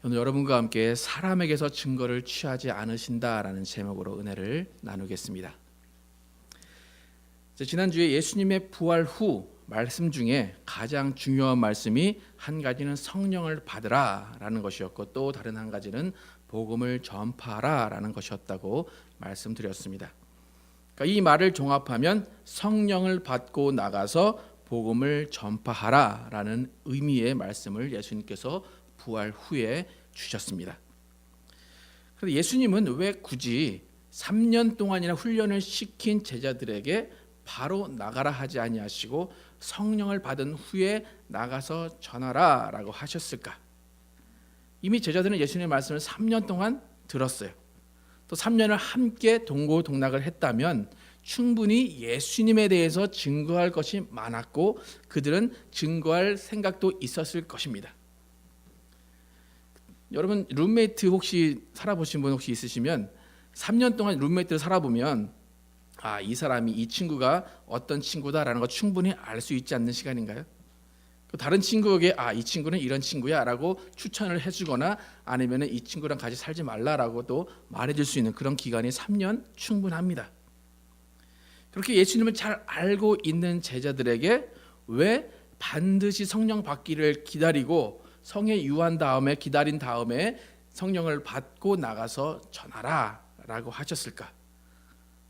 오늘 여러분과 함께 사람에게서 증거를 취하지 않으신다라는 제목으로 은혜를 나누겠습니다. 지난주에 예수님의 부활 후 말씀 중에 가장 중요한 말씀이 한 가지는 성령을 받으라라는 것이었고, 또 다른 한 가지는 복음을 전파하라라는 것이었다고 말씀드렸습니다. 그러니까 이 말을 종합하면 성령을 받고 나가서 복음을 전파하라라는 의미의 말씀을 예수님께서 부활 후에 주셨습니다. 그런데 예수님은 왜 굳이 3년 동안이나 훈련을 시킨 제자들에게 바로 나가라 하지 아니하시고 성령을 받은 후에 나가서 전하라라고 하셨을까? 이미 제자들은 예수님의 말씀을 3년 동안 들었어요. 또 3년을 함께 동고동락을 했다면 충분히 예수님에 대해서 증거할 것이 많았고 그들은 증거할 생각도 있었을 것입니다. 여러분 룸메이트 혹시 살아보신 분 혹시 있으시면 3년 동안 룸메이트를 살아보면 이 사람이 이 친구가 어떤 친구다라는 거 충분히 알 수 있지 않는 시간인가요? 다른 친구에게 이 친구는 이런 친구야 라고 추천을 해주거나 아니면 이 친구랑 같이 살지 말라라고도 말해줄 수 있는 그런 기간이 3년 충분합니다. 그렇게 예수님을 잘 알고 있는 제자들에게 왜 반드시 성령 받기를 기다리고 성에 유한 다음에 기다린 다음에 성령을 받고 나가서 전하라 라고 하셨을까?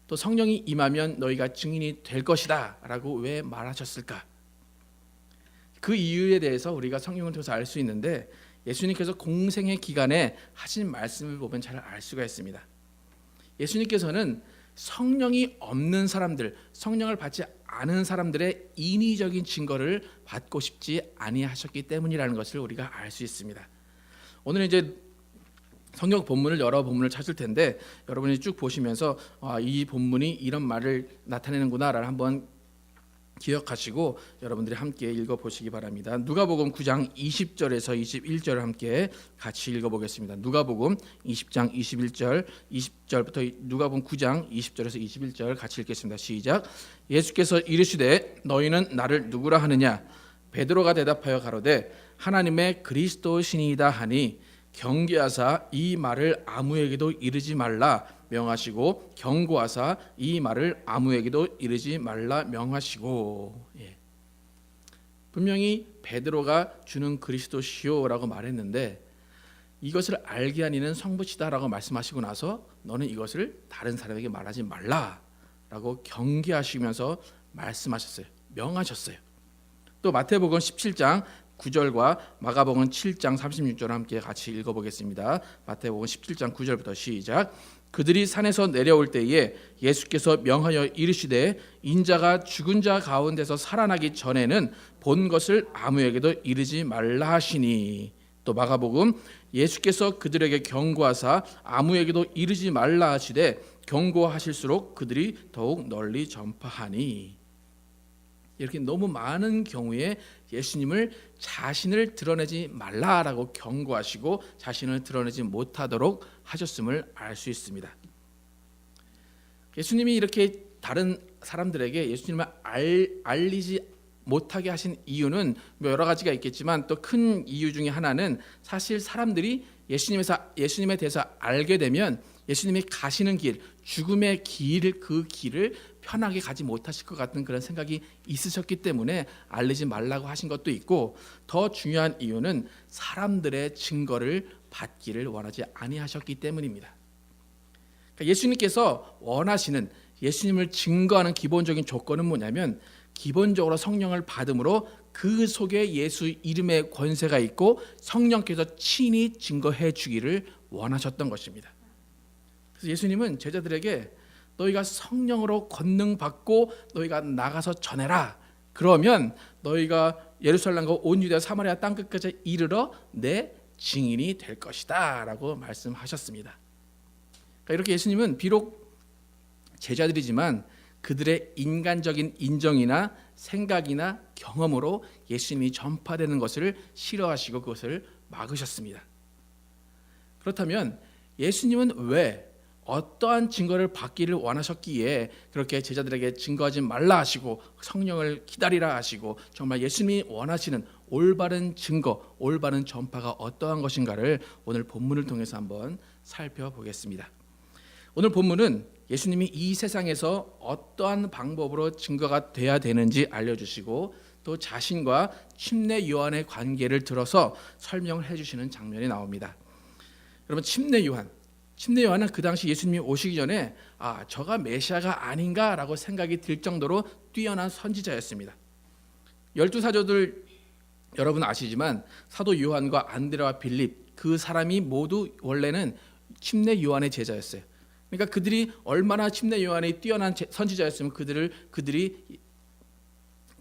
또 성령이 임하면 너희가 증인이 될 것이다 라고 왜 말하셨을까? 그 이유에 대해서 우리가 성경을 통해서 알 수 있는데, 예수님께서 공생의 기간에 하신 말씀을 보면 잘 알 수가 있습니다. 예수님께서는 성령이 없는 사람들, 성령을 받지 않은 사람들의 인위적인 증거를 받고 싶지 아니하셨기 때문이라는 것을 우리가 알 수 있습니다. 오늘 이제 성경 본문을 여러 본문을 찾을 텐데 여러분이 쭉 보시면서 이 본문이 이런 말을 나타내는구나를 한번 기억하시고 여러분들이 함께 읽어보시기 바랍니다. 누가복음 9장 20절에서 21절을 함께 같이 읽어보겠습니다. 누가복음 20장 21절 20절부터 누가복음 9장 20절에서 21절 같이 읽겠습니다. 시작. 예수께서 이르시되 너희는 나를 누구라 하느냐? 베드로가 대답하여 가로되 하나님의 그리스도시니이다 하니 경계하사 이 말을 아무에게도 이르지 말라 명하시고 경고하사 이 말을 아무에게도 이르지 말라 명하시고. 분명히 베드로가 주는 그리스도시요라고 말했는데 이것을 알게 하니는 성부시다라고 말씀하시고 나서 너는 이것을 다른 사람에게 말하지 말라라고 경계하시면서 말씀하셨어요. 명하셨어요. 또 마태복음 17장 9절과 마가복음 7장 36절 함께 같이 읽어보겠습니다. 마태복음 17장 9절부터 시작. 그들이 산에서 내려올 때에 예수께서 명하여 이르시되 인자가 죽은 자 가운데서 살아나기 전에는 본 것을 아무에게도 이르지 말라 하시니. 또 마가복음 예수께서 그들에게 경고하사 아무에게도 이르지 말라 하시되 경고하실수록 그들이 더욱 널리 전파하니. 이렇게 너무 많은 경우에 예수님을 자신을 드러내지 말라라고 경고하시고 자신을 드러내지 못하도록 하셨음을 알 수 있습니다. 예수님이 이렇게 다른 사람들에게 예수님을 알리지 못하게 하신 이유는 여러 가지가 있겠지만 또 큰 이유 중에 하나는 사실 사람들이 예수님에 대해서 알게 되면 예수님이 가시는 길, 죽음의 길, 그 길을 편하게 가지 못하실 것 같은 그런 생각이 있으셨기 때문에 알리지 말라고 하신 것도 있고, 더 중요한 이유는 사람들의 증거를 받기를 원하지 아니하셨기 때문입니다. 그러니까 예수님께서 원하시는 예수님을 증거하는 기본적인 조건은 뭐냐면 기본적으로 성령을 받음으로 그 속에 예수 이름의 권세가 있고 성령께서 친히 증거해 주기를 원하셨던 것입니다. 그래서 예수님은 제자들에게 너희가 성령으로 권능받고 너희가 나가서 전해라. 그러면 너희가 예루살렘과 온 유대와 사마리아 땅끝까지 이르러 내 증인이 될 것이다 라고 말씀하셨습니다. 그러니까 이렇게 예수님은 비록 제자들이지만 그들의 인간적인 인정이나 생각이나 경험으로 예수님이 전파되는 것을 싫어하시고 그것을 막으셨습니다. 그렇다면 예수님은 왜 어떠한 증거를 받기를 원하셨기에 그렇게 제자들에게 증거하지 말라 하시고 성령을 기다리라 하시고 정말 예수님이 원하시는 올바른 증거, 올바른 전파가 어떠한 것인가를 오늘 본문을 통해서 한번 살펴보겠습니다. 오늘 본문은 예수님이 이 세상에서 어떠한 방법으로 증거가 돼야 되는지 알려주시고 또 자신과 침례 요한의 관계를 들어서 설명을 해주시는 장면이 나옵니다. 여러분, 침례 요한은 그 당시 예수님이 오시기 전에 저가 메시아가 아닌가라고 생각이 들 정도로 뛰어난 선지자였습니다. 12사도들 여러분 아시지만 사도 요한과 안드레와 빌립 그 사람이 모두 원래는 침례 요한의 제자였어요. 그러니까 그들이 얼마나 침례 요한이 뛰어난 선지자였으면 그들이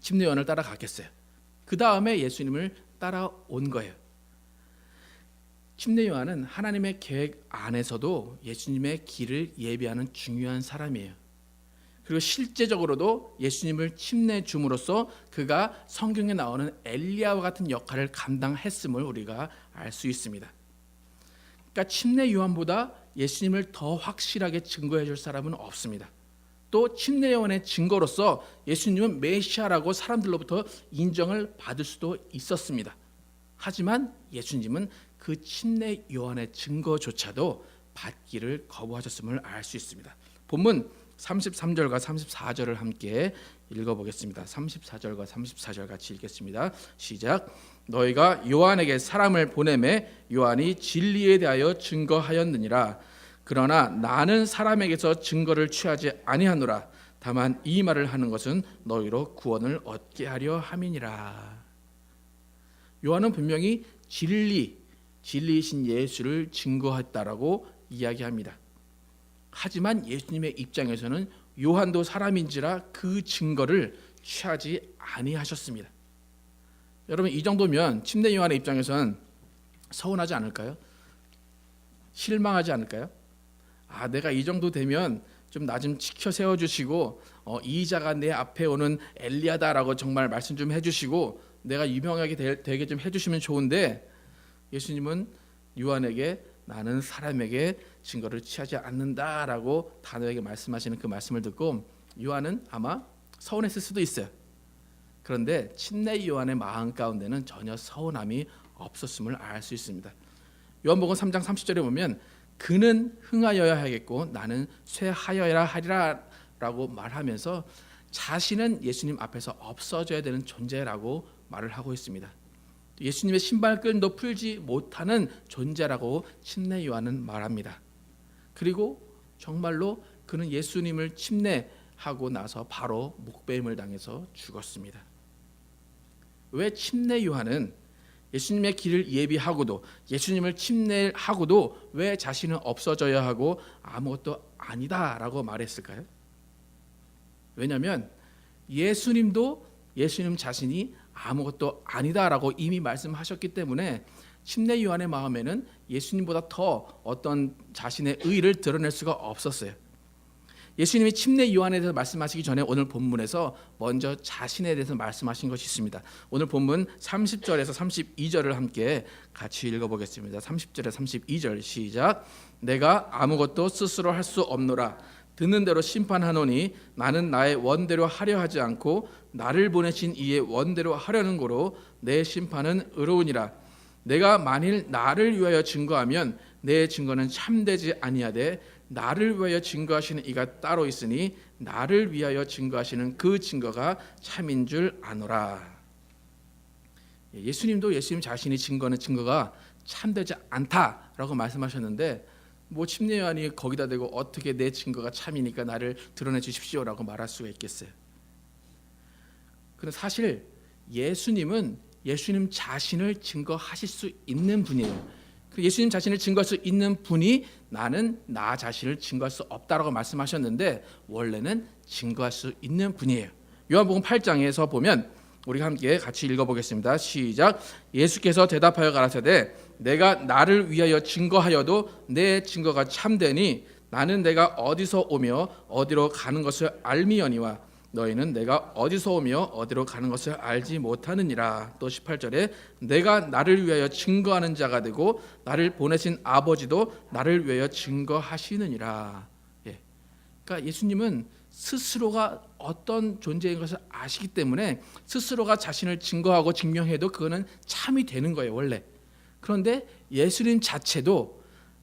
침례 요한을 따라갔겠어요. 그 다음에 예수님을 따라온 거예요. 침례 요한은 하나님의 계획 안에서도 예수님의 길을 예비하는 중요한 사람이에요. 그리고 실제적으로도 예수님을 침례 줌으로써 그가 성경에 나오는 엘리야와 같은 역할을 감당했음을 우리가 알 수 있습니다. 그러니까 침례 요한보다 예수님을 더 확실하게 증거해 줄 사람은 없습니다. 또 침례 요한의 증거로서 예수님은 메시아라고 사람들로부터 인정을 받을 수도 있었습니다. 하지만 예수님은 그 침례 요한의 증거조차도 받기를 거부하셨음을 알 수 있습니다. 본문 33절과 34절을 함께 읽어보겠습니다. 34절과 34절 같이 읽겠습니다. 시작. 너희가 요한에게 사람을 보내매 요한이 진리에 대하여 증거하였느니라. 그러나 나는 사람에게서 증거를 취하지 아니하노라. 다만 이 말을 하는 것은 너희로 구원을 얻게 하려 함이니라. 요한은 분명히 진리이신 예수를 증거했다라고 이야기합니다. 하지만 예수님의 입장에서는 요한도 사람인지라 그 증거를 취하지 아니하셨습니다. 여러분, 이 정도면 침례 요한의 입장에서는 서운하지 않을까요? 실망하지 않을까요? 내가 이 정도 되면 좀 나 좀 지켜 세워주시고 이 자가 내 앞에 오는 엘리야다라고 정말 말씀 좀 해주시고 내가 유명하게 되게 좀 해주시면 좋은데, 예수님은 요한에게 나는 사람에게 증거를 취하지 않는다라고 단호하게 말씀하시는 그 말씀을 듣고 요한은 아마 서운했을 수도 있어요. 그런데 침례 요한의 마음 가운데는 전혀 서운함이 없었음을 알 수 있습니다. 요한복음 3장 30절에 보면 그는 흥하여야 하겠고 나는 쇠하여야 하리라 라고 말하면서 자신은 예수님 앞에서 없어져야 되는 존재라고 말을 하고 있습니다. 예수님의 신발끈도 풀지 못하는 존재라고 침례 요한은 말합니다. 그리고 정말로 그는 예수님을 침례하고 나서 바로 목배임을 당해서 죽었습니다. 왜 침례 요한은 예수님의 길을 예비하고도 예수님을 침례하고도 왜 자신은 없어져야 하고 아무것도 아니다라고 말했을까요? 왜냐하면 예수님 자신이 아무것도 아니다라고 이미 말씀하셨기 때문에 침례 요한의 마음에는 예수님보다 더 어떤 자신의 의를 드러낼 수가 없었어요. 예수님이 침례 요한에 대해서 말씀하시기 전에 오늘 본문에서 먼저 자신에 대해서 말씀하신 것이 있습니다. 오늘 본문 30절에서 32절을 함께 같이 읽어보겠습니다. 30절에서 32절 시작. 내가 아무것도 스스로 할 수 없노라. 듣는 대로 심판하노니 나는 나의 원대로 하려 하지 않고 나를 보내신 이의 원대로 하려는 거로 내 심판은 의로우니라. 내가 만일 나를 위하여 증거하면 내 증거는 참되지 아니하되 나를 위하여 증거하시는 이가 따로 있으니 나를 위하여 증거하시는 그 증거가 참인 줄 아노라. 예수님도 예수님 자신이 증거하는 증거가 참되지 않다라고 말씀하셨는데 침례 요한이 거기다 대고 어떻게 내 증거가 참이니까 나를 드러내 주십시오라고 말할 수가 있겠어요. 그런데 사실 예수님은 예수님 자신을 증거하실 수 있는 분이에요. 예수님 자신을 증거할 수 있는 분이 나는 나 자신을 증거할 수 없다라고 말씀하셨는데 원래는 증거할 수 있는 분이에요. 요한복음 8장에서 보면 우리 함께 같이 읽어보겠습니다. 시작. 예수께서 대답하여 가라사대 내가 나를 위하여 증거하여도 내 증거가 참되니 나는 내가 어디서 오며 어디로 가는 것을 알미여니와 너희는 내가 어디서 오며 어디로 가는 것을 알지 못하느니라. 또 18절에 내가 나를 위하여 증거하는 자가 되고 나를 보내신 아버지도 나를 위하여 증거하시느니라. 예. 그러니까 예수님은 스스로가 어떤 존재인 것을 아시기 때문에 스스로가 자신을 증거하고 증명해도 그거는 참이 되는 거예요, 원래. 그런데 예수님 자체도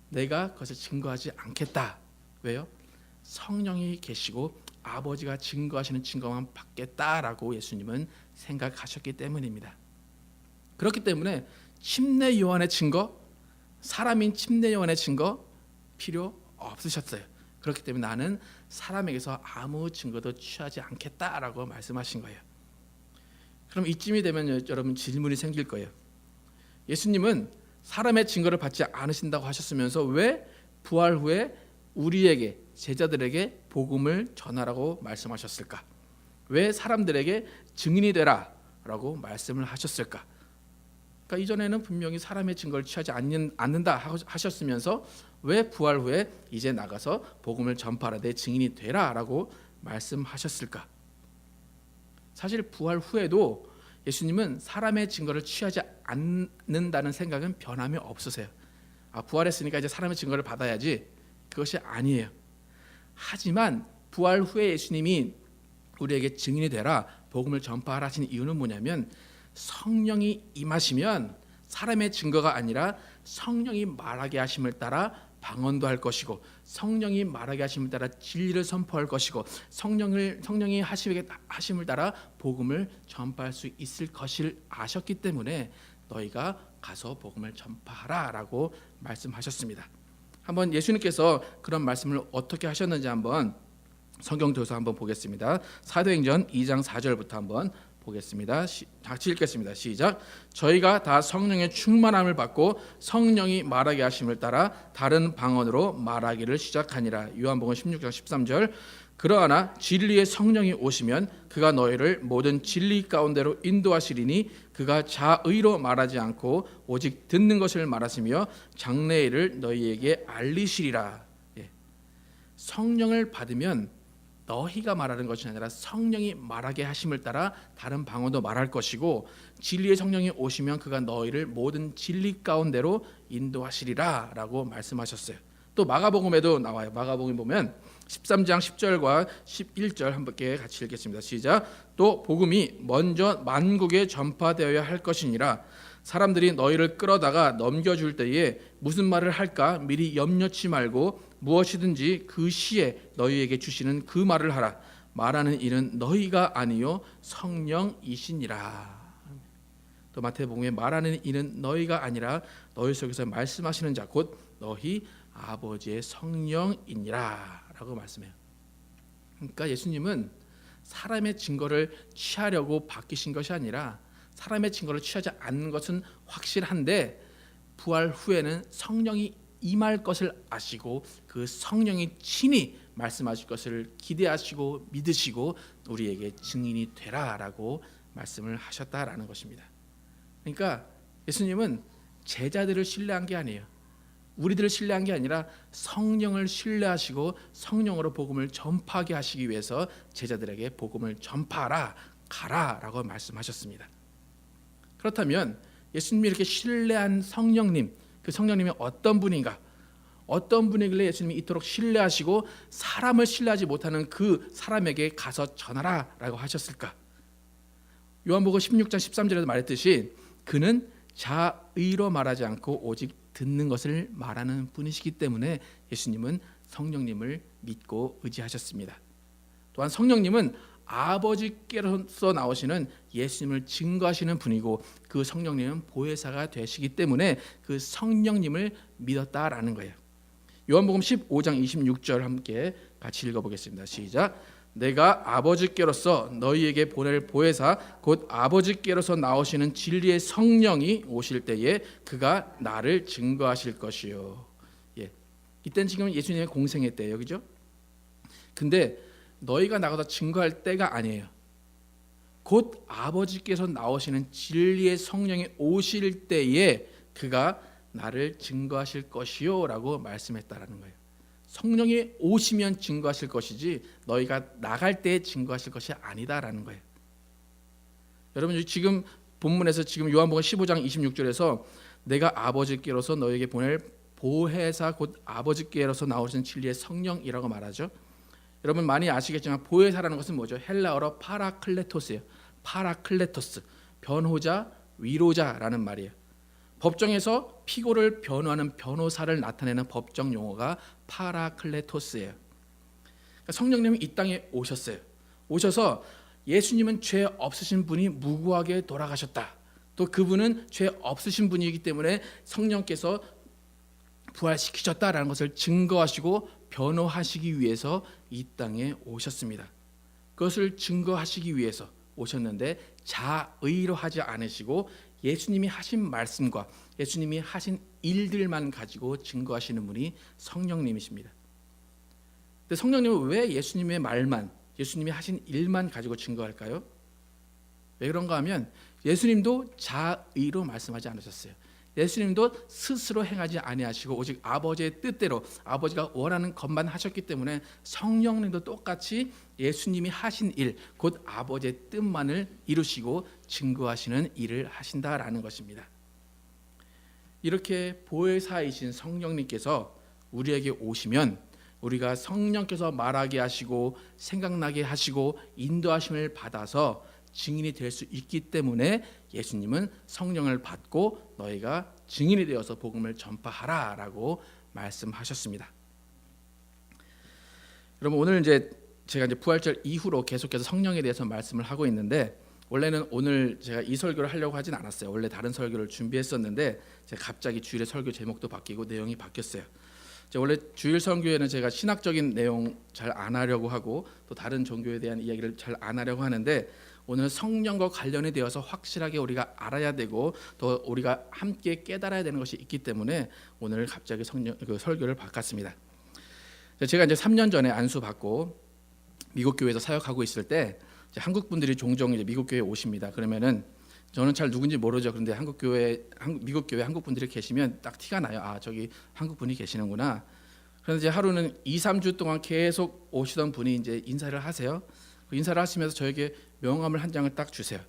내가 그것을 증거하지 않겠다. 왜요? 성령이 계시고 아버지가 증거하시는 증거만 받겠다라고 예수님은 생각하셨기 때문입니다. 그렇기 때문에 침례 요한의 증거, 사람인 침례 요한의 증거 필요 없으셨어요. 그렇기 때문에 나는 사람에게서 아무 증거도 취하지 않겠다라고 말씀하신 거예요. 그럼 이쯤이 되면 여러분 질문이 생길 거예요. 예수님은 사람의 증거를 받지 않으신다고 하셨으면서 왜 부활 후에 우리에게 제자들에게 복음을 전하라고 말씀하셨을까? 왜 사람들에게 증인이 되라라고 말씀을 하셨을까? 그러니까 이전에는 분명히 사람의 증거를 취하지 않는다 하셨으면서 왜 부활 후에 이제 나가서 복음을 전파하라 내 증인이 되라라고 말씀하셨을까? 사실 부활 후에도 예수님은 사람의 증거를 취하지 않는다는 생각은 변함이 없으세요. 부활했으니까 이제 사람의 증거를 받아야지, 그것이 아니에요. 하지만 부활 후에 예수님이 우리에게 증인이 되라, 복음을 전파하라 하신 이유는 뭐냐면 성령이 임하시면 사람의 증거가 아니라 성령이 말하게 하심을 따라 방언도 할 것이고 성령이 말하게 하심을 따라 진리를 선포할 것이고 성령이 하심을 따라 복음을 전파할 수 있을 것을 아셨기 때문에 너희가 가서 복음을 전파하라라고 말씀하셨습니다. 한번 예수님께서 그런 말씀을 어떻게 하셨는지 한번 성경 도서 한번 보겠습니다. 사도행전 2장 4절부터 한번 보겠습니다. 같이 읽겠습니다. 시작. 저희가 다 성령의 충만함을 받고 성령이 말하게 하심을 따라 다른 방언으로 말하기를 시작하니라. 요한복음 16장 13절. 그러나 진리의 성령이 오시면 그가 너희를 모든 진리 가운데로 인도하시리니 그가 자의로 말하지 않고 오직 듣는 것을 말하시며 장래일을 너희에게 알리시리라. 예. 성령을 받으면 너희가 말하는 것이 아니라 성령이 말하게 하심을 따라 다른 방언도 말할 것이고 진리의 성령이 오시면 그가 너희를 모든 진리 가운데로 인도하시리라 라고 말씀하셨어요. 또 마가복음에도 나와요. 마가복음 보면 13장 10절과 11절 함께 같이 읽겠습니다. 시작. 또 복음이 먼저 만국에 전파되어야 할 것이니라. 사람들이 너희를 끌어다가 넘겨줄 때에 무슨 말을 할까 미리 염려치 말고 무엇이든지 그 시에 너희에게 주시는 그 말을 하라. 말하는 이는 너희가 아니요 성령이시니라. 또 마태복음에 말하는 이는 너희가 아니라 너희 속에서 말씀하시는 자 곧 너희 아버지의 성령이니라 라고 말씀해요. 그러니까 예수님은 사람의 증거를 취하려고 바뀌신 것이 아니라 사람의 증거를 취하지 않는 것은 확실한데 부활 후에는 성령이 임할 것을 아시고 그 성령이 친히 말씀하실 것을 기대하시고 믿으시고 우리에게 증인이 되라라고 말씀을 하셨다라는 것입니다. 그러니까 예수님은 제자들을 신뢰한 게 아니에요. 우리들을 신뢰한 게 아니라 성령을 신뢰하시고 성령으로 복음을 전파하게 하시기 위해서 제자들에게 복음을 전파하라 가라라고 말씀하셨습니다. 그렇다면 예수님이 이렇게 신뢰한 성령님, 그 성령님이 어떤 분인가? 어떤 분이길래 예수님이 이토록 신뢰하시고 사람을 신뢰하지 못하는 그 사람에게 가서 전하라라고 하셨을까? 요한복음 16장 13절에도 말했듯이 그는 자의로 말하지 않고 오직 듣는 것을 말하는 분이시기 때문에 예수님은 성령님을 믿고 의지하셨습니다. 또한 성령님은 아버지께로서 나오시는 예수님을 증거하시는 분이고 그 성령님은 보혜사가 되시기 때문에 그 성령님을 믿었다라는 거예요. 요한복음 15장 26절 함께 같이 읽어보겠습니다. 시작. 내가 아버지께로서 너희에게 보낼 보혜사 곧 아버지께로서 나오시는 진리의 성령이 오실 때에 그가 나를 증거하실 것이요. 예. 이때는 지금 예수님의 공생의 때예요, 그죠? 근데 너희가 나가서 증거할 때가 아니에요. 곧 아버지께서 나오시는 진리의 성령이 오실 때에 그가 나를 증거하실 것이요라고 말씀했다라는 거예요. 성령이 오시면 증거하실 것이지 너희가 나갈 때 증거하실 것이 아니다라는 거예요. 여러분 지금 본문에서 지금 요한복음 15장 26절에서 내가 아버지께로서 너에게 보낼 보혜사 곧 아버지께로서 나오신 진리의 성령이라고 말하죠. 여러분 많이 아시겠지만 보혜사라는 것은 뭐죠? 헬라어로 파라클레토스예요. 파라클레토스, 변호자, 위로자라는 말이에요. 법정에서 피고를 변호하는 변호사를 나타내는 법정 용어가 파라클레토스예요. 그러니까 성령님이 이 땅에 오셨어요. 오셔서 예수님은 죄 없으신 분이 무고하게 돌아가셨다. 또 그분은 죄 없으신 분이기 때문에 성령께서 부활시키셨다라는 것을 증거하시고 변호하시기 위해서 이 땅에 오셨습니다. 그것을 증거하시기 위해서 오셨는데 자의로 하지 않으시고 예수님이 하신 말씀과 예수님이 하신 일들만 가지고 증거하시는 분이 성령님이십니다. 근데 성령님은 왜 예수님의 말만, 예수님이 하신 일만 가지고 증거할까요? 왜 그런가 하면 예수님도 자의로 말씀하지 않으셨어요. 예수님도 스스로 행하지 아니하시고 오직 아버지의 뜻대로 아버지가 원하는 것만 하셨기 때문에 성령님도 똑같이 예수님이 하신 일, 곧 아버지의 뜻만을 이루시고 증거하시는 일을 하신다라는 것입니다. 이렇게 보혜사이신 성령님께서 우리에게 오시면 우리가 성령께서 말하게 하시고 생각나게 하시고 인도하심을 받아서 증인이 될 수 있기 때문에 예수님은 성령을 받고 너희가 증인이 되어서 복음을 전파하라라고 말씀하셨습니다. 여러분 오늘 제가 부활절 이후로 계속해서 성령에 대해서 말씀을 하고 있는데 원래는 오늘 제가 이 설교를 하려고 하진 않았어요. 원래 다른 설교를 준비했었는데 제가 갑자기 주일의 설교 제목도 바뀌고 내용이 바뀌었어요. 원래 주일 설교에는 제가 신학적인 내용 잘 안 하려고 하고 또 다른 종교에 대한 이야기를 잘 안 하려고 하는데 오늘 성령과 관련이 되어서 확실하게 우리가 알아야 되고 또 우리가 함께 깨달아야 되는 것이 있기 때문에 오늘 갑자기 설교를 바꿨습니다. 제가 이제 3년 전에 안수 받고 미국 교회에서 사역하고 있을 때 한국 분들이 종종 이제 미국 교회에 오십니다. 그러면은 저는 잘 누군지 모르죠. 그런데 미국 교회 한국 분들이 계시면 딱 티가 나요. 아 저기 한국 분이 계시는구나. 그런데 이제 하루는 2-3주 동안 계속 오시던 분이 이제 인사를 하세요. 인사를 하시면서 저에게 명함을 한 장을 딱 주세요.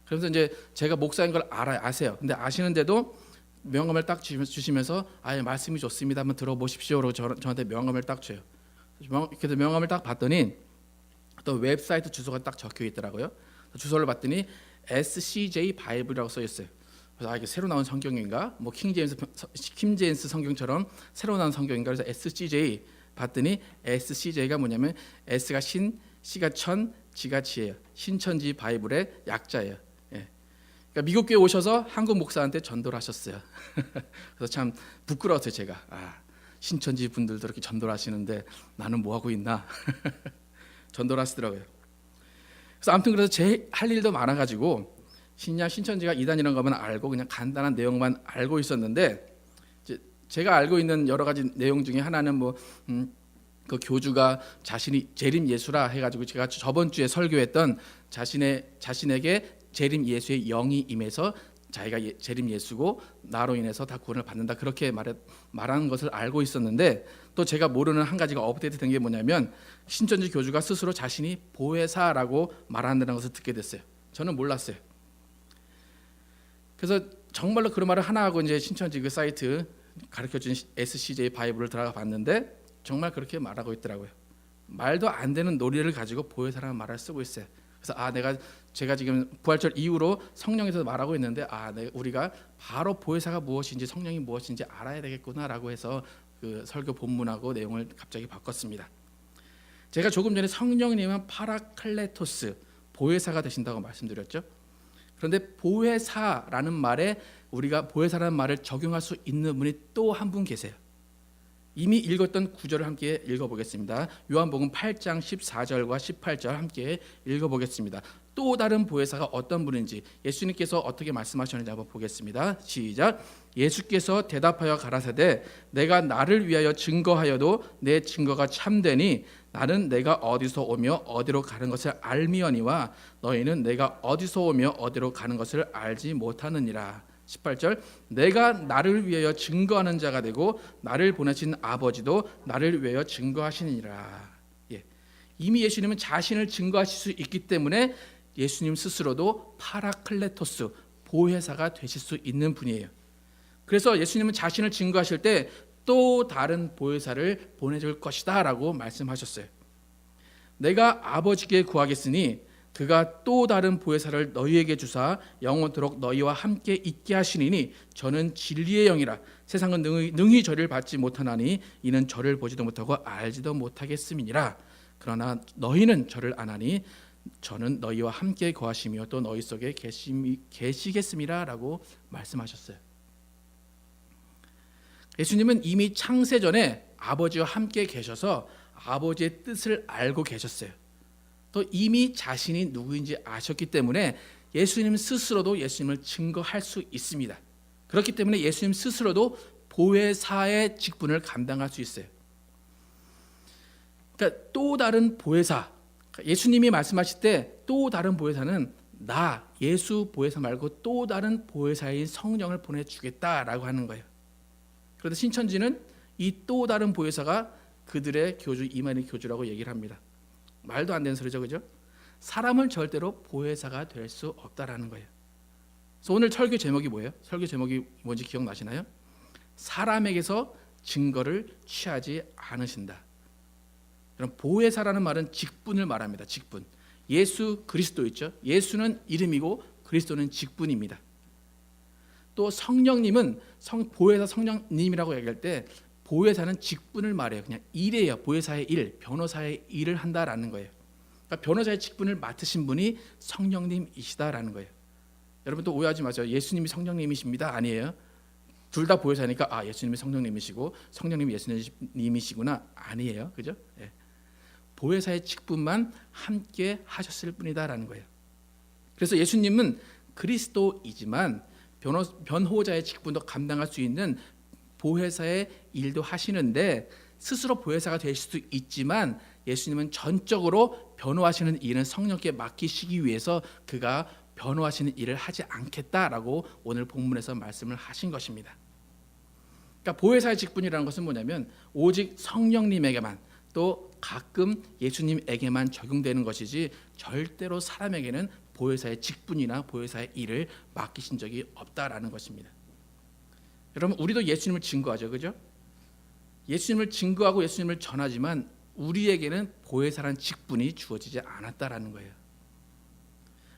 그래서 이제 제가 목사인 걸 아세요. 근데 아시는데도 명함을 딱 주시면서 말씀이 좋습니다. 한번 들어보십시오로 저한테 명함을 딱 줘요. 그래서 명함을 딱 봤더니 또 웹사이트 주소가 딱 적혀 있더라고요. 주소를 봤더니 SCJ 바이블이라고 써 있어요. 그래서 이게 새로 나온 성경인가? 뭐 킹제임스 성경처럼 새로 나온 성경인가? 그래서 SCJ 봤더니 SCJ가 뭐냐면 S가 신, C가 천, G가 지예요. 신천지 바이블의 약자예요. 예. 그러니까 미국 교회 오셔서 한국 목사한테 전도를 하셨어요. 그래서 참 부끄러웠어요 제가. 신천지 분들도 이렇게 전도를 하시는데 나는 뭐 하고 있나? 전도를 하시더라고요. 그래서 아무튼 그래서 제 할 일도 많아가지고 신천지가 이단이라는 것만 알고 그냥 간단한 내용만 알고 있었는데 제가 알고 있는 여러 가지 내용 중에 하나는 그 교주가 자신이 재림 예수라 해가지고 제가 저번 주에 설교했던 자신에게 재림 예수의 영이 임해서 자기가 재림 예수고 나로 인해서 다 구원을 받는다 그렇게 말하는 것을 알고 있었는데 또 제가 모르는 한 가지가 업데이트된 게 뭐냐면 신천지 교주가 스스로 자신이 보혜사라고 말한다는 것을 듣게 됐어요. 저는 몰랐어요. 그래서 정말로 그런 말을 하나 하고 이제 신천지 그 사이트 가르쳐준 SCJ 바이블을 들어가 봤는데 정말 그렇게 말하고 있더라고요. 말도 안 되는 논리를 가지고 보혜사라는 말을 쓰고 있어요. 그래서 제가 지금 부활절 이후로 성령에서 말하고 있는데 우리가 바로 보혜사가 무엇인지 성령이 무엇인지 알아야 되겠구나라고 해서 그 설교 본문하고 내용을 갑자기 바꿨습니다. 제가 조금 전에 성령님은 파라클레토스 보혜사가 되신다고 말씀드렸죠. 그런데 보혜사라는 말에 우리가 보혜사라는 말을 적용할 수 있는 분이 또 한 분 계세요. 이미 읽었던 구절을 함께 읽어보겠습니다. 요한복음 8장 14절과 18절 함께 읽어보겠습니다. 또 다른 보혜사가 어떤 분인지 예수님께서 어떻게 말씀하셨는지 한번 보겠습니다. 시작. 예수께서 대답하여 가라사대 내가 나를 위하여 증거하여도 내 증거가 참되니 나는 내가 어디서 오며 어디로 가는 것을 알미언니와 너희는 내가 어디서 오며 어디로 가는 것을 알지 못하느니라. 18절 내가 나를 위하여 증거하는 자가 되고 나를 보내신 아버지도 나를 위하여 증거하시니라. 예. 이미 예수님은 자신을 증거하실 수 있기 때문에 예수님 스스로도 파라클레토스, 보혜사가 되실 수 있는 분이에요. 그래서 예수님은 자신을 증거하실 때 또 다른 보혜사를 보내줄 것이다 라고 말씀하셨어요. 내가 아버지께 구하겠으니 그가 또 다른 보혜사를 너희에게 주사 영원토록 너희와 함께 있게 하시리니 저는 진리의 영이라. 세상은 능히 저를 받지 못하나니 이는 저를 보지도 못하고 알지도 못하겠음이니라. 그러나 너희는 저를 아나니 저는 너희와 함께 거하시며 또 너희 속에 계시겠음이라 라고 말씀하셨어요. 예수님은 이미 창세 전에 아버지와 함께 계셔서 아버지의 뜻을 알고 계셨어요. 또 이미 자신이 누구인지 아셨기 때문에 예수님 스스로도 예수님을 증거할 수 있습니다. 그렇기 때문에 예수님 스스로도 보혜사의 직분을 감당할 수 있어요. 그러니까 또 다른 보혜사, 예수님이 말씀하실 때 또 다른 보혜사는 나 예수 보혜사 말고 또 다른 보혜사인 성령을 보내주겠다라고 하는 거예요. 그런데 신천지는 이 또 다른 보혜사가 그들의 교주 이만희 교주라고 얘기를 합니다. 말도 안 되는 소리죠, 그죠? 사람은 절대로 보혜사가 될 수 없다라는 거예요. 그래서 오늘 설교 제목이 뭐예요? 설교 제목이 뭔지 기억나시나요? 사람에게서 증거를 취하지 않으신다. 그럼 보혜사라는 말은 직분을 말합니다. 직분. 예수 그리스도 있죠. 예수는 이름이고 그리스도는 직분입니다. 또 성령님은 보혜사 성령님이라고 얘기할 때 보혜사는 직분을 말해요. 그냥 일이에요. 보혜사의 일, 변호사의 일을 한다라는 거예요. 그러니까 변호사의 직분을 맡으신 분이 성령님이시다라는 거예요. 여러분 또 오해하지 마세요. 예수님이 성령님이십니다. 아니에요. 둘 다 보혜사니까 예수님이 성령님이시고 성령님이 예수님이시구나. 아니에요. 그죠? 예. 보혜사의 직분만 함께 하셨을 뿐이다라는 거예요. 그래서 예수님은 그리스도이지만 변호자의 직분도 감당할 수 있는 보혜사의 일도 하시는데 스스로 보혜사가 될 수도 있지만 예수님은 전적으로 변호하시는 일은 성령께 맡기시기 위해서 그가 변호하시는 일을 하지 않겠다라고 오늘 본문에서 말씀을 하신 것입니다. 그러니까 보혜사의 직분이라는 것은 뭐냐면 오직 성령님에게만 또 가끔 예수님에게만 적용되는 것이지 절대로 사람에게는 보혜사의 직분이나 보혜사의 일을 맡기신 적이 없다라는 것입니다. 여러분 우리도 예수님을 증거하죠, 그죠? 예수님을 증거하고 예수님을 전하지만 우리에게는 보혜사라는 직분이 주어지지 않았다라는 거예요.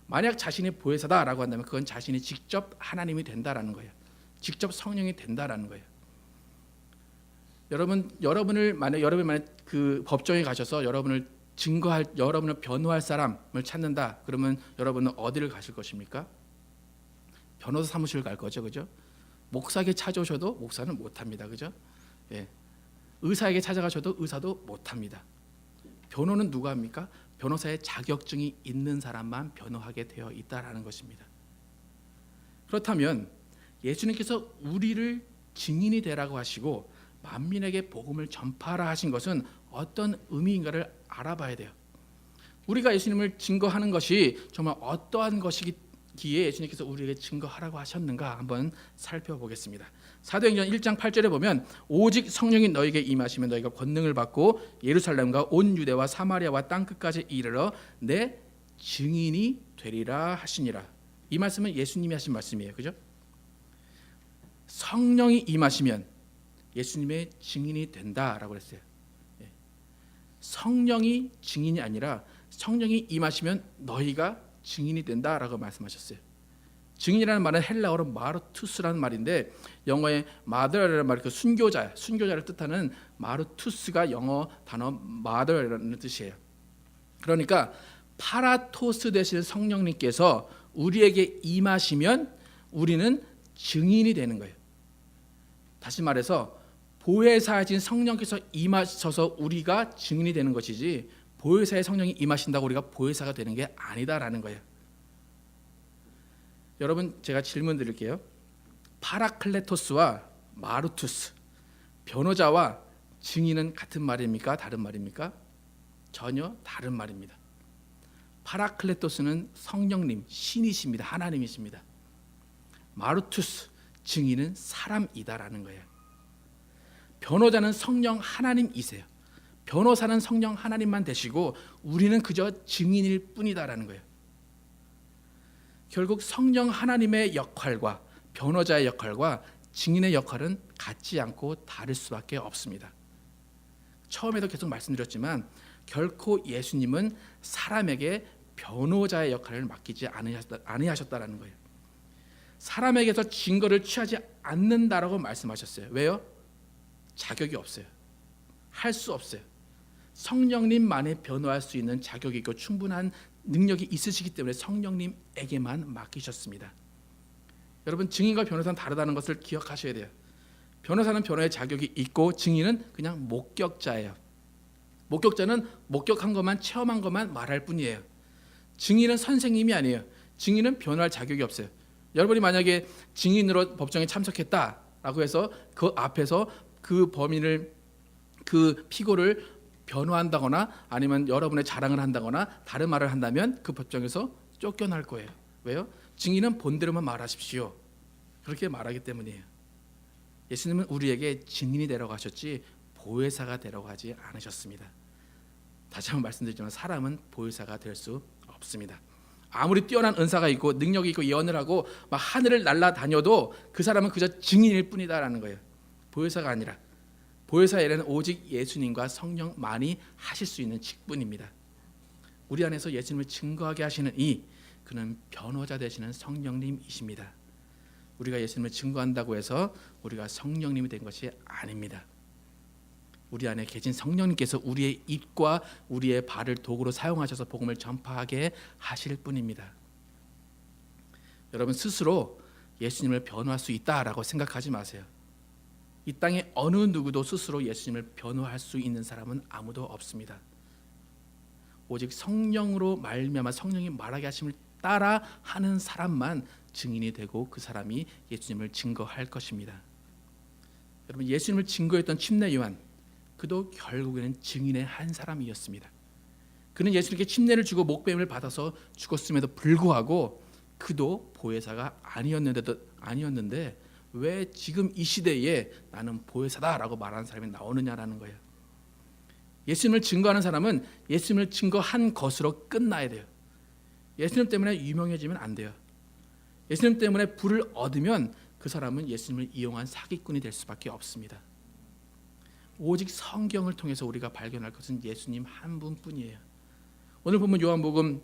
만약 자신이 보혜사다라고 한다면 그건 자신이 직접 하나님이 된다라는 거예요. 직접 성령이 된다라는 거예요. 여러분을 만약 그 법정에 가셔서 여러분을 변호할 사람을 찾는다. 그러면 여러분은 어디를 가실 것입니까? 변호사 사무실 갈 거죠, 그죠? 목사에게 찾아오셔도 목사는 못합니다, 그죠? 예. 의사에게 찾아가셔도 의사도 못합니다. 변호는 누가 합니까? 변호사의 자격증이 있는 사람만 변호하게 되어 있다라는 것입니다. 그렇다면 예수님께서 우리를 증인이 되라고 하시고 만민에게 복음을 전파하라 하신 것은 어떤 의미인가를 알아봐야 돼요. 우리가 예수님을 증거하는 것이 정말 어떠한 것이기에 예수님께서 우리에게 증거하라고 하셨는가 한번 살펴보겠습니다. 사도행전 1장 8절에 보면 오직 성령이 너희에게 임하시면 너희가 권능을 받고 예루살렘과 온 유대와 사마리아와 땅끝까지 이르러 내 증인이 되리라 하시니라. 이 말씀은 예수님이 하신 말씀이에요, 그죠? 성령이 임하시면 예수님의 증인이 된다라고 했어요. 성령이 증인이 아니라 성령이 임하시면 너희가 증인이 된다라고 말씀하셨어요. 증인이라는 말은 헬라어로 마르투스라는 말인데 영어의 마더라는 말, 그 순교자를 뜻하는 마르투스가 영어 단어 마더라는 뜻이에요. 그러니까 파라토스 되시는 성령님께서 우리에게 임하시면 우리는 증인이 되는 거예요. 다시 말해서 보혜사이신 성령께서 임하셔서 우리가 증인이 되는 것이지 보혜사의 성령이 임하신다고 우리가 보혜사가 되는 게 아니다라는 거예요. 여러분 제가 질문 드릴게요. 파라클레토스와 마르투스, 변호자와 증인은 같은 말입니까? 다른 말입니까? 전혀 다른 말입니다. 파라클레토스는 성령님, 신이십니다. 하나님이십니다. 마르투스, 증인은 사람이다라는 거예요. 변호자는 성령 하나님이세요. 변호사는 성령 하나님만 되시고 우리는 그저 증인일 뿐이다라는 거예요. 결국 성령 하나님의 역할과 변호자의 역할과 증인의 역할은 같지 않고 다를 수밖에 없습니다. 처음에도 계속 말씀드렸지만 결코 예수님은 사람에게 변호자의 역할을 맡기지 아니하셨다라는 거예요. 사람에게서 증거를 취하지 않는다라고 말씀하셨어요. 왜요? 자격이 없어요. 할 수 없어요. 성령님만이 변호할 수 있는 자격이 있고 충분한 능력이 있으시기 때문에 성령님에게만 맡기셨습니다. 여러분, 증인과 변호사는 다르다는 것을 기억하셔야 돼요. 변호사는 변호의 자격이 있고 증인은 그냥 목격자예요. 목격자는 목격한 것만, 체험한 것만 말할 뿐이에요. 증인은 선생님이 아니에요. 증인은 변호할 자격이 없어요. 여러분이 만약에 증인으로 법정에 참석했다라고 해서 그 앞에서 그 범인을, 그 피고를 변호한다거나 아니면 여러분의 자랑을 한다거나 다른 말을 한다면 그 법정에서 쫓겨날 거예요. 왜요? 증인은 본대로만 말하십시오. 그렇게 말하기 때문이에요. 예수님은 우리에게 증인이 되라고 하셨지 보혜사가 되라고 하지 않으셨습니다. 다시 한번 말씀드리지만 사람은 보혜사가 될 수 없습니다. 아무리 뛰어난 은사가 있고 능력이 있고 예언을 하고 막 하늘을 날아다녀도 그 사람은 그저 증인일 뿐이다라는 거예요. 보혜사가 아니라, 보혜사의 일은 오직 예수님과 성령만이 하실 수 있는 직분입니다. 우리 안에서 예수님을 증거하게 하시는 그는 변호자 되시는 성령님이십니다. 우리가 예수님을 증거한다고 해서 우리가 성령님이 된 것이 아닙니다. 우리 안에 계신 성령님께서 우리의 입과 우리의 발을 도구로 사용하셔서 복음을 전파하게 하실 뿐입니다. 여러분, 스스로 예수님을 변호할 수 있다라고 생각하지 마세요. 이 땅에 어느 누구도 스스로 예수님을 변호할 수 있는 사람은 아무도 없습니다. 오직 성령으로 말미암아 성령이 말하게 하심을 따라 하는 사람만 증인이 되고 그 사람이 예수님을 증거할 것입니다. 여러분, 예수님을 증거했던 침례 요한, 그도 결국에는 증인의 한 사람이었습니다. 그는 예수님께 침례를 주고 목배임을 받아서 죽었음에도 불구하고 그도 보혜사가 아니었는데 왜 지금 이 시대에 나는 보혜사다라고 말하는 사람이 나오느냐라는 거예요. 예수님을 증거하는 사람은 예수님을 증거한 것으로 끝나야 돼요. 예수님 때문에 유명해지면 안 돼요. 예수님 때문에 부를 얻으면 그 사람은 예수님을 이용한 사기꾼이 될 수밖에 없습니다. 오직 성경을 통해서 우리가 발견할 것은 예수님 한 분뿐이에요. 오늘 보면 요한복음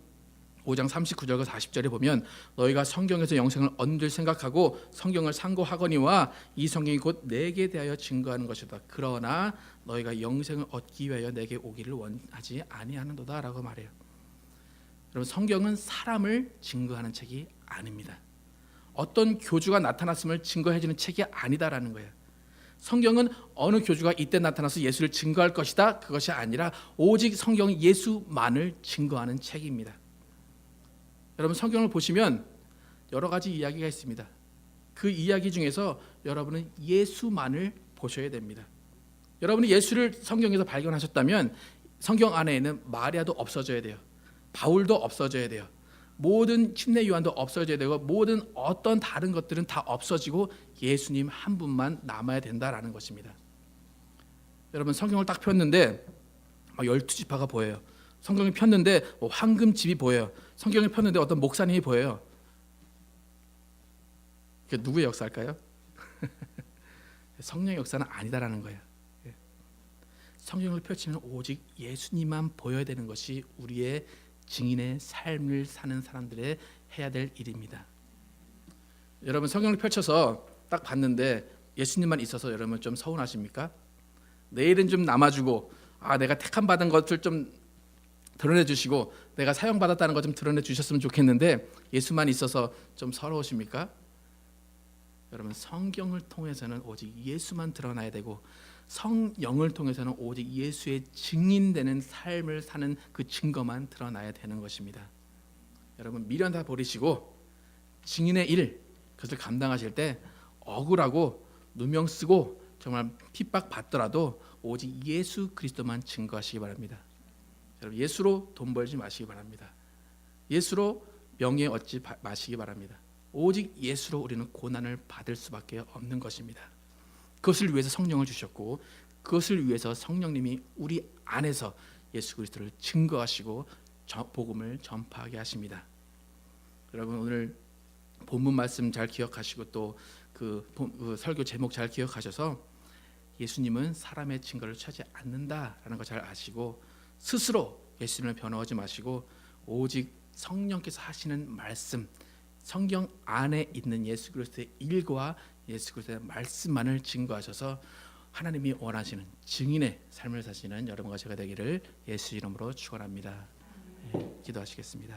5장 39절과 40절에 보면 너희가 성경에서 영생을 얻는 줄 생각하고 성경을 상고하거니와 이 성경이 곧 내게 대하여 증거하는 것이다. 그러나 너희가 영생을 얻기 위하여 내게 오기를 원하지 아니하는도다 라고 말해요. 여러분, 성경은 사람을 증거하는 책이 아닙니다. 어떤 교주가 나타났음을 증거해주는 책이 아니다라는 거예요. 성경은 어느 교주가 이때 나타나서 예수를 증거할 것이다, 그것이 아니라 오직 성경은 예수만을 증거하는 책입니다. 여러분, 성경을 보시면 여러 가지 이야기가 있습니다. 그 이야기 중에서 여러분은 예수만을 보셔야 됩니다. 여러분이 예수를 성경에서 발견하셨다면 성경 안에 있는 마리아도 없어져야 돼요. 바울도 없어져야 돼요. 모든 침례 요한도 없어져야 되고 모든 어떤 다른 것들은 다 없어지고 예수님 한 분만 남아야 된다라는 것입니다. 여러분, 성경을 딱 폈는데 12지파가 보여요. 성경을 폈는데 황금집이 보여요. 성경을 폈는데 어떤 목사님이 보여요. 그게 누구의 역사일까요? 성령의 역사는 아니다라는 거예요. 성경을 펼치면 오직 예수님만 보여야 되는 것이 우리의 증인의 삶을 사는 사람들의 해야 될 일입니다. 여러분, 성경을 펼쳐서 딱 봤는데 예수님만 있어서 여러분 좀 서운하십니까? 내일은 좀 남아주고 내가 택함 받은 것을 좀 드러내 주시고 내가 사용받았다는 것 좀 드러내 주셨으면 좋겠는데 예수만 있어서 좀 서러우십니까? 여러분, 성경을 통해서는 오직 예수만 드러나야 되고 성령을 통해서는 오직 예수의 증인되는 삶을 사는 그 증거만 드러나야 되는 것입니다. 여러분, 미련 다 버리시고 증인의 일, 그것을 감당하실 때 억울하고 누명 쓰고 정말 핍박 받더라도 오직 예수 그리스도만 증거하시기 바랍니다. 여러분, 예수로 돈 벌지 마시기 바랍니다. 예수로 명예 얻지 마시기 바랍니다. 오직 예수로 우리는 고난을 받을 수밖에 없는 것입니다. 그것을 위해서 성령을 주셨고 그것을 위해서 성령님이 우리 안에서 예수 그리스도를 증거하시고 복음을 전파하게 하십니다. 여러분 오늘 본문 말씀 잘 기억하시고 또 그 설교 제목 잘 기억하셔서 예수님은 사람의 증거를 취하지 않는다라는 거 잘 아시고 스스로 예수님을 변호하지 마시고 오직 성령께서 하시는 말씀, 성경 안에 있는 예수 그리스도의 일과 예수 그리스도의 말씀만을 증거하셔서 하나님이 원하시는 증인의 삶을 사시는 여러분과 제가 되기를 예수 이름으로 축원합니다. 기도하시겠습니다.